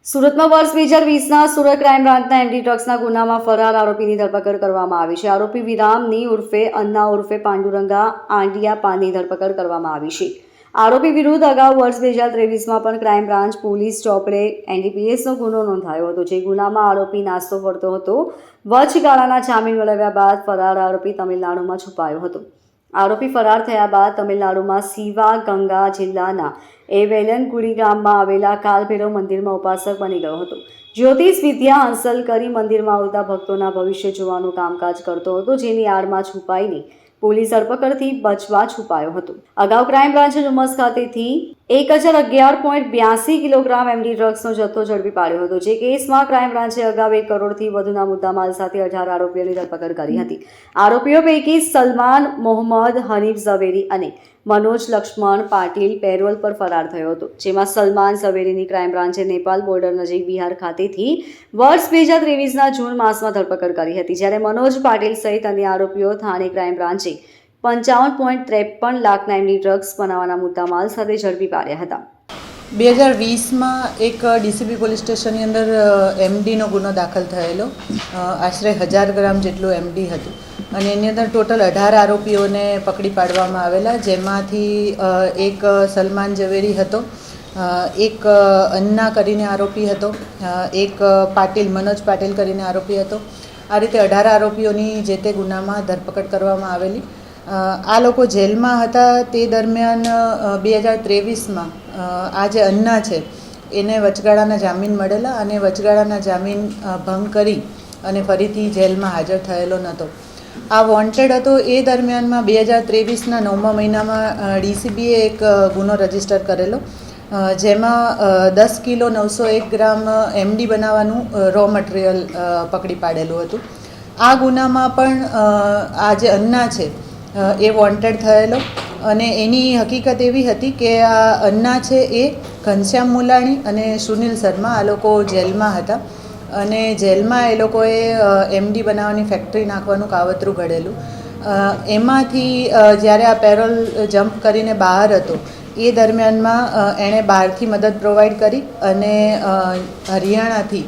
સુરતમાં વર્ષ 2020ના સુરત ક્રાઇમ બ્રાન્ચના એમડી ડ્રગ્સના ગુનામાં ફરાર આરોપીની ધરપકડ કરવામાં આવી છે. આરોપી વિરામની ઉર્ફે અન્ના ઉર્ફે પાંડુરંગા આંડિયા પાનની ધરપકડ કરવામાં આવી છે. આરોપી વિરુદ્ધ અગાઉ વર્ષ 2023માં પણ ક્રાઇમ બ્રાન્ચ પોલીસ ચોપડે એનડીપીએસનો ગુનો નોંધાયો હતો. જે ગુનામાં આરોપી નાસ્તો ફરતો હતો. વચગાળાના જામીન મેળવ્યા બાદ ફરાર આરોપી તમિલનાડુમાં છુપાયો હતો. આરોપી ફરાર થયા બાદ તમિલનાડુમાં શિવાગંગા જિલ્લાના વેલનગુડી ગામમાં આવેલા કાલભૈરવ મંદિરમાં ઉપાસક બની ગયો હતો. જ્યોતિષ વિદ્યા હાંસલ કરી મંદિરમાં આવતા ભક્તોના ભવિષ્ય જોવાનું કામકાજ કરતો હતો, જેની આડમાં છુપાઈને પોલીસ ધરપકડથી બચવા છુપાયો હતો. અગાઉ ક્રાઇમ બ્રાન્ચે ડુમસ ખાતેથી 1011.82 કિલોગ્રામ એમડી ડ્રગ્સનો જથ્થો ઝડપી પાડ્યો હતો. જે કેસમાં ક્રાઇમ બ્રાન્ચે અગાઉ 1 કરોડથી વધુના મુદ્દામાલ સાથે 18 આરોપીઓની ધરપકડ કરી હતી. આરોપીઓ પૈકી સલમાન મોહમ્મદ હનીફ ઝવેરી અને મનોજ લક્ષ્મણ પાટીલ પેરોલ પર ફરાર થયો હતો. જેમાં સલમાન ઝવેરીની ક્રાઇમ બ્રાન્ચે નેપાલ બોર્ડર નજીક બિહાર ખાતેથી વર્ષ 2023ના જૂન માસમાં ધરપકડ કરી હતી. જ્યારે મનોજ પાટીલ સહિત અન્ય આરોપીઓ થાણે ક્રાઇમ બ્રાન્ચે 55.53 લાખના એમડી ડ્રગ્સ બનાવવાના મુદ્દામાલ સાથે ઝડપી પાડ્યા હતા. 2020માં એક ડીસીબી પોલીસ સ્ટેશનની અંદર એમડીનો ગુનો દાખલ થયેલો. આશરે 1000 ગ્રામ જેટલું એમડી હતું અને એની અંદર ટોટલ 18 આરોપીઓને પકડી પાડવામાં આવેલા, જેમાંથી એક સલમાન ઝવેરી હતો, એક અન્ના કરીને આરોપી હતો, એક પાટીલ મનોજ પાટીલ કરીને આરોપી હતો. આ રીતે 18 આરોપીઓની જે તે ગુનામાં ધરપકડ કરવામાં આવેલી. આ લોકો જેલમાં હતા તે દરમિયાન 2023માં આ જે અન્ના છે એને વચગાળાના જામીન મળેલા અને વચગાળાના જામીન ભંગ કરી અને ફરીથી જેલમાં હાજર થયેલો નહોતો. આ વોન્ટેડ હતો. એ દરમિયાનમાં 2023ના 9મા મહિનામાં ડીસીબીએ એક ગુનો રજીસ્ટર કરેલો, જેમાં 10 કિલો 901 ગ્રામ એમડી બનાવવાનું રો મટીરિયલ પકડી પાડેલું હતું. આ ગુનામાં પણ આ જે અન્ના છે એ વોન્ટેડ થયેલો અને એની હકીકત એવી હતી કે આ અન્ના છે એ ઘનશ્યામ મુલાણી અને સુનિલ શર્મા આ લોકો જેલમાં હતા અને જેલમાં એ લોકોએ એમડી બનાવવાની ફેક્ટરી નાખવાનું કાવતરું ઘડેલું. એમાંથી જ્યારે આ પેરોલ જમ્પ કરીને બહાર હતો એ દરમિયાનમાં એણે બહારથી મદદ પ્રોવાઈડ કરી અને હરિયાણાથી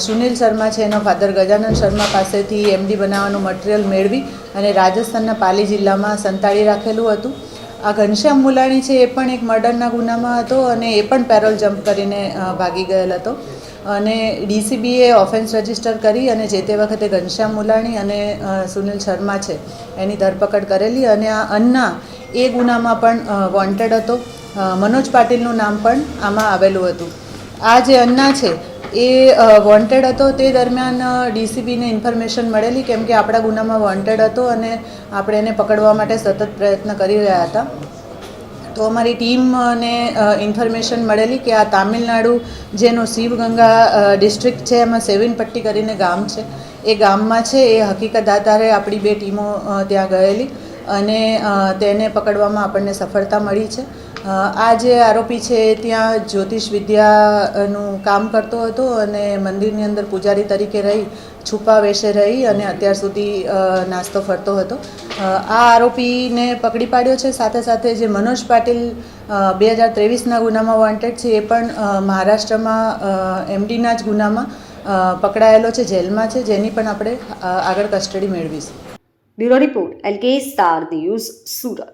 સુનિલ શર્મા છે એનો ફાધર ગજાનન શર્મા પાસેથી એમડી બનાવવાનું મટીરિયલ મેળવી અને રાજસ્થાનના પાલી જિલ્લામાં સંતાડી રાખેલું હતું. આ ઘનશ્યામ મુલાણી છે એ પણ એક મર્ડરના ગુનામાં હતો અને એ પણ પેરોલ જમ્પ કરીને ભાગી ગયેલ હતો અને ડીસીબીએ ઓફેન્સ રજીસ્ટર કરી અને જે તે વખતે ઘનશ્યામ મુલાણી અને સુનિલ શર્મા છે એની ધરપકડ કરેલી અને આ અન્ના એ ગુનામાં પણ વોન્ટેડ હતો. મનોજ પાટીલનું નામ પણ આમાં આવેલું હતું. આ જે અન્ના છે એ વોન્ટેડ હતો તે દરમિયાન ડીસીબીને ઇન્ફોર્મેશન મળેલી, કેમ કે આપણા ગુનામાં વોન્ટેડ હતો અને આપણે એને પકડવા માટે સતત પ્રયત્ન કરી રહ્યા હતા. તો અમારી ટીમને ઇન્ફોર્મેશન મળેલી કે આ તામિલનાડુ જેનો શિવગંગા ડિસ્ટ્રિક્ટ છે એમાં સેવિનપટ્ટી કરીને ગામ છે, એ ગામમાં છે. એ હકીકત આધારે આપણી 2 ટીમો ત્યાં ગયેલી અને તેને પકડવામાં આપણને સફળતા મળી છે. આ જે આરોપી છે એ ત્યાં જ્યોતિષ વિદ્યાનું કામ કરતો હતો અને મંદિરની અંદર પૂજારી તરીકે રહી છુપા વેશે રહી અને અત્યાર સુધી નાસ્તો ફરતો હતો. આ આરોપીને પકડી પાડ્યો છે. સાથે સાથે જે મનોજ પાટીલ 2023ના ગુનામાં વોન્ટેડ છે એ પણ મહારાષ્ટ્રમાં એમડીના જ ગુનામાં પકડાયેલો છે, જેલમાં છે, જેની પણ આપણે આગળ કસ્ટડી મેળવીશું. Bureau report LK star news, Surat.